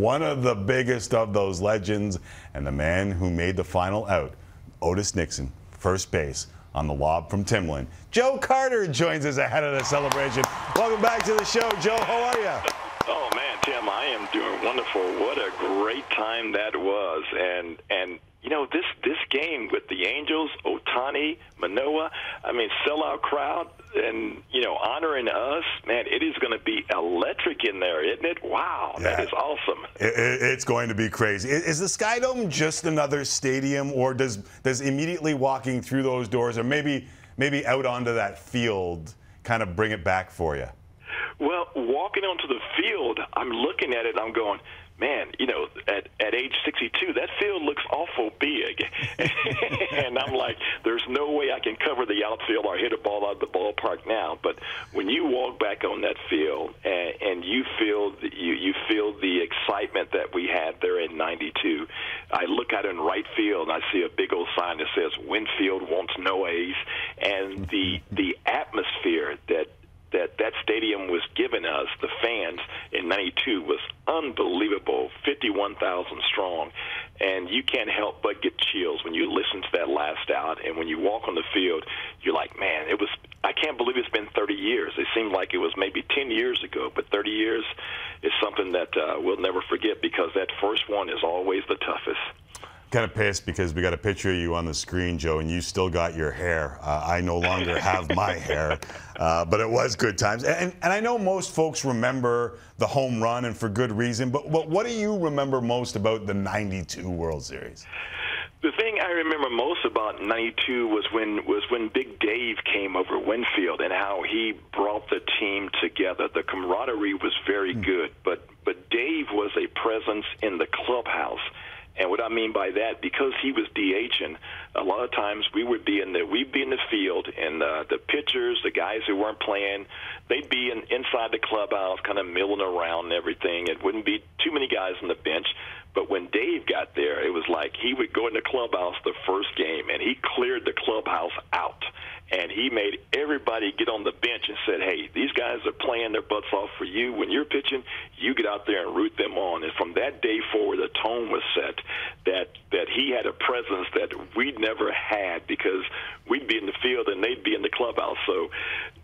one of the biggest of those legends, and the man who made the final out, Otis Nixon, first base on the lob from Timlin. Joe Carter joins us ahead of the celebration. Welcome back to the show, Joe. How are you? Oh man, Tim, I am doing wonderful. What a great time that was, and you know this game with the Angels, Ohtani, Manoah. I mean, sellout crowd, and you know, honoring us, man. It is going to be electric in there, isn't it? Wow, yeah. That is awesome. It's going to be crazy. Is the Sky Dome just another stadium, or does immediately walking through those doors, or maybe out onto that field, kind of bring it back for you? Well, walking onto the field, I'm looking at it, I'm going, man, you know, at age 62, that field looks awful big. And I'm like, there's no way I can cover the outfield or hit a ball out of the ballpark now. But when you walk back on that field and you feel the excitement that we had there in '92, I look out in right field and I see a big old sign that says Winfield wants no A's, and the atmosphere that stadium was giving us, the fans in '92, was unbelievable, 51,000 strong, and you can't help but get chills when you listen to that last out, and when you walk on the field, you're like, man, I can't believe it's been 30 years. It seemed like it was maybe 10 years ago, but 30 years is something that we'll never forget, because that first one is always the toughest. Kind of pissed because we got a picture of you on the screen, Joe, and you still got your hair. I no longer have my hair, but it was good times. And I know most folks remember the home run, and for good reason, but what do you remember most about the '92 World Series? The thing I remember most about '92 was when Big Dave came over Winfield and how he brought the team together. The camaraderie was very good, but Dave was a presence in the clubhouse. And what I mean by that, because he was DHing, a lot of times we'd be in the field, and the pitchers, the guys who weren't playing, they'd be inside the clubhouse, kind of milling around and everything. It wouldn't be too many guys on the bench. But when Dave got there, it was like he would go in the clubhouse the first game, and he cleared the clubhouse out. And he made everybody get on the bench and said, hey, these guys are playing their butts off for you. When you're pitching, you get out there and root them on. And from that day forward, the tone was set that he had a presence that we'd never had, because we'd be in the field and they'd be in the clubhouse. So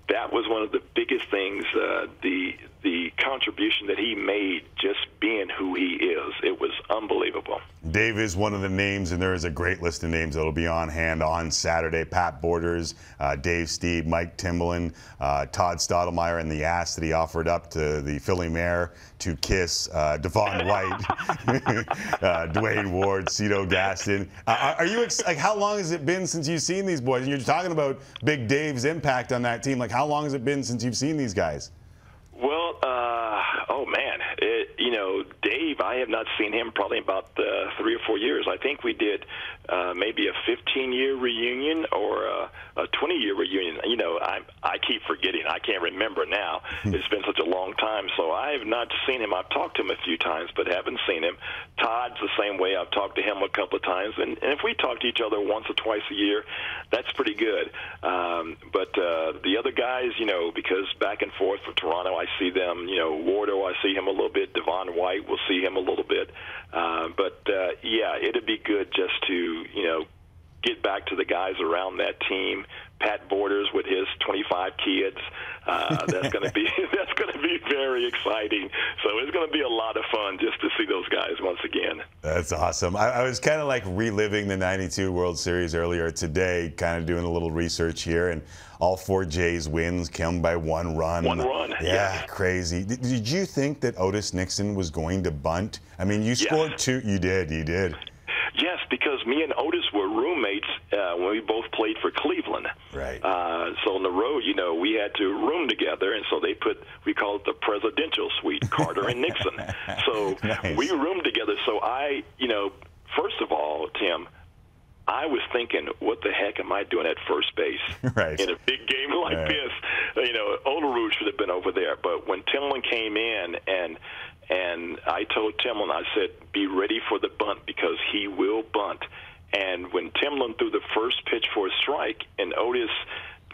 that was one of the biggest things, the contribution that he made, just being who he is. It was unbelievable. Dave is one of the names, and there is a great list of names that will be on hand on Saturday. Pat Borders, Dave Stieb, Mike Timlin, Todd Stottlemyre, and the ass that he offered up to the Philly mayor to kiss, Devon White, Dwayne Ward, Cito Gaston. Are you like, how long has it been since you've seen these boys? And you're talking about Big Dave's impact on that team. Like, how long has it been since you've seen these guys? Well, oh man, you know, Dave, I have not seen him probably about 3 or 4 years. I think we did maybe a 15-year reunion or a 20-year reunion. You know, I keep forgetting. I can't remember now. It's been such a long time, so I have not seen him. I've talked to him a few times, but haven't seen him. Todd's the same way. I've talked to him a couple of times, and if we talk to each other once or twice a year, that's pretty good. But the other guys, you know, because back and forth from Toronto, I see them. You know, Wardo, I see him a little bit. Devon White, we'll see him a little bit. Yeah, it'd be good just to, you know, get back to the guys around that team. Pat Borders with his 25 kids. That's going to be very exciting. So it's going to be a lot of fun just to see those guys once again. That's awesome. I was kind of like reliving the '92 World Series earlier today, kind of doing a little research here, and all 4 Jays wins come by 1 run. 1 run. Yeah, crazy. Did you think that Otis Nixon was going to bunt? I mean, you scored 2. You did. Yes, because me and Otis were roommates when we both played for Cleveland. Right. So on the road, you know, we had to room together, and so we call it the presidential suite, Carter and Nixon. So nice. We roomed together. So you know, first of all, Tim, I was thinking, what the heck am I doing at first base right. in a big game like this? You know, Olerud should have been over there. But when Timlin came in and I told Timlin, I said, be ready for the bunt because he will bunt. And when Timlin threw the first pitch for a strike and Otis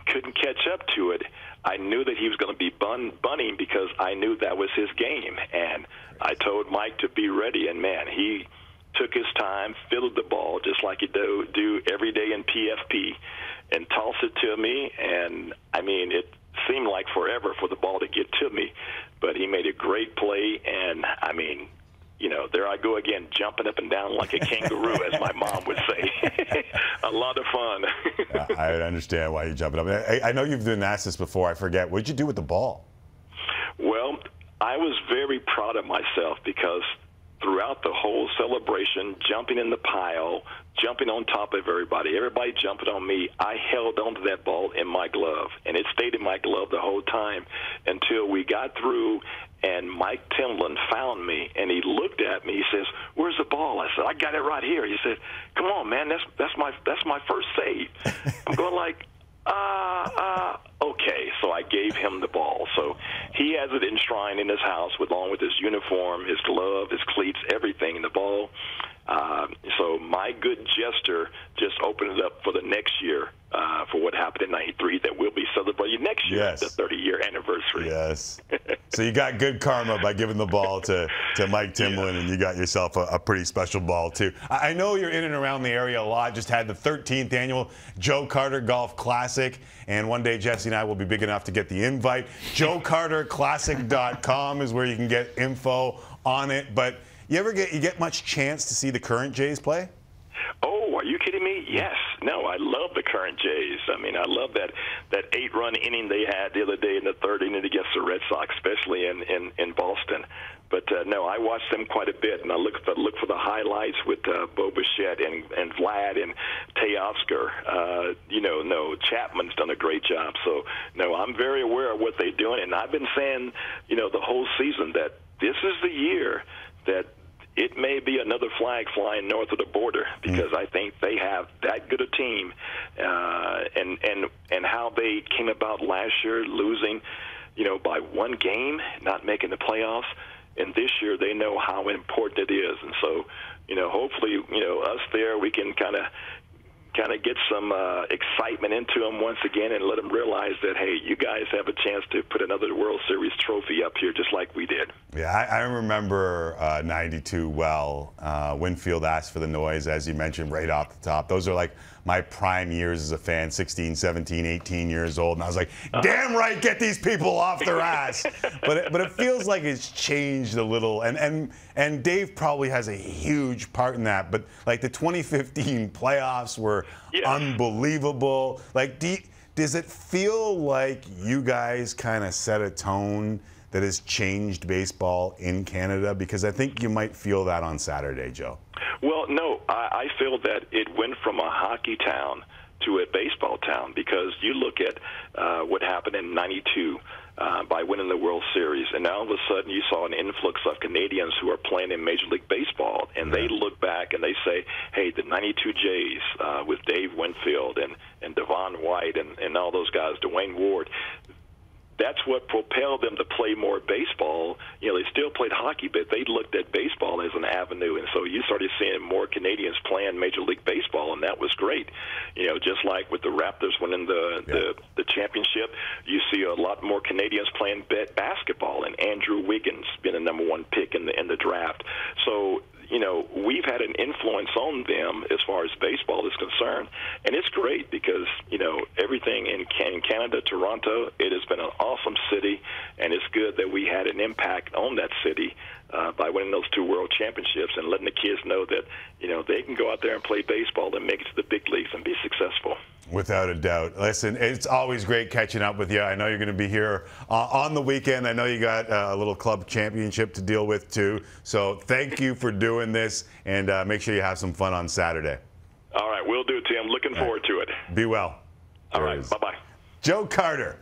couldn't catch up to it, I knew that he was going to be bunting because I knew that was his game. And I told Mike to be ready, and, man, he took his time, fielded the ball just like he do every day in PFP, and tossed it to me. And, I mean, it seemed like forever for the ball to get to me. But he made a great play, and, I mean, you know, there I go again, jumping up and down like a kangaroo, as my mom would say. A lot of fun. I understand why you're jumping up. I know you've been asked this before. I forget. What did you do with the ball? Well, I was very proud of myself because throughout the whole celebration, jumping in the pile, jumping on top of everybody jumping on me, I held onto that ball in my glove, and it stayed in my glove the whole time until we got through, and Mike Timlin found me, and he looked at me. He says, "Where's the ball?" I said, "I got it right here." He said, "Come on, man, that's my first save." I'm going like, okay. So I gave him the ball. So he has it enshrined in his house along with his uniform, his glove, his cleats, everything in the ball. So my good gesture just opened it up for the next year for what happened in '93 that we'll be celebrating next year, yes, the 30-year anniversary. Yes. So you got good karma by giving the ball to Mike Timlin, and you got yourself a pretty special ball, too. I know you're in and around the area a lot. Just had the 13th annual Joe Carter Golf Classic, and one day Jesse and I will be big enough to get the invite. JoeCarterClassic.com is where you can get info on it. But you get much chance to see the current Jays play? Oh, are you kidding me? Yes. No, I love the current Jays. I mean, I love that 8-run inning they had the other day in the third inning against the Red Sox, especially in Boston. But no, I watch them quite a bit, and I look for the highlights with Bo Bichette and Vlad and Teoscar. No, Chapman's done a great job. So, no, I'm very aware of what they're doing, and I've been saying, the whole season that this is the year that it may be another flag flying north of the border because I think they have that good a team, and how they came about last year losing, by one game, not making the playoffs, and this year they know how important it is, and so hopefully us there we can kind of get some excitement into them once again and let them realize that, hey, you guys have a chance to put another World Series trophy up here just like we did. Yeah, I remember '92 well. Winfield asked for the noise, as you mentioned, right off the top. Those are like my prime years as a fan, 16, 17, 18 years old. And I was like, damn right, get these people off their ass. But it feels like it's changed a little. And Dave probably has a huge part in that. But like the 2015 playoffs were unbelievable. Like, does it feel like you guys kind of set a tone that has changed baseball in Canada? Because I think you might feel that on Saturday, Joe. Well, no, I feel that it went from a hockey town to a baseball town because you look at what happened in '92 by winning the World Series, and now all of a sudden you saw an influx of Canadians who are playing in Major League Baseball, and they look back and they say, hey, the '92 Jays with Dave Winfield and Devon White and all those guys, Dwayne Ward, that's what propelled them to play more baseball. They still played hockey, but they looked at baseball as an avenue, and so you started seeing more Canadians playing Major League Baseball, and that was great. Just like with the Raptors winning the championship, you see a lot more Canadians playing basketball, and Andrew Wiggins being the #1 pick in the draft. So we've had an influence on them as far as baseball is concerned, and it's great because, everything in Canada, Toronto, it has been an awesome city, and it's good that we had an impact on that city by winning those 2 world championships and letting the kids know that, they can go out there and play baseball and make it to the big leagues and be successful. Without a doubt. Listen, it's always great catching up with you. I know you're going to be here on the weekend. I know you got a little club championship to deal with, too. So thank you for doing this, and make sure you have some fun on Saturday. All right, we'll do, Tim. Looking forward to it. Be well. All right, bye-bye. Joe Carter,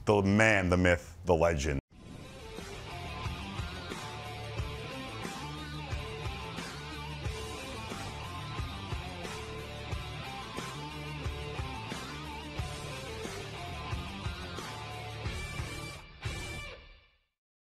the man, the myth, the legend.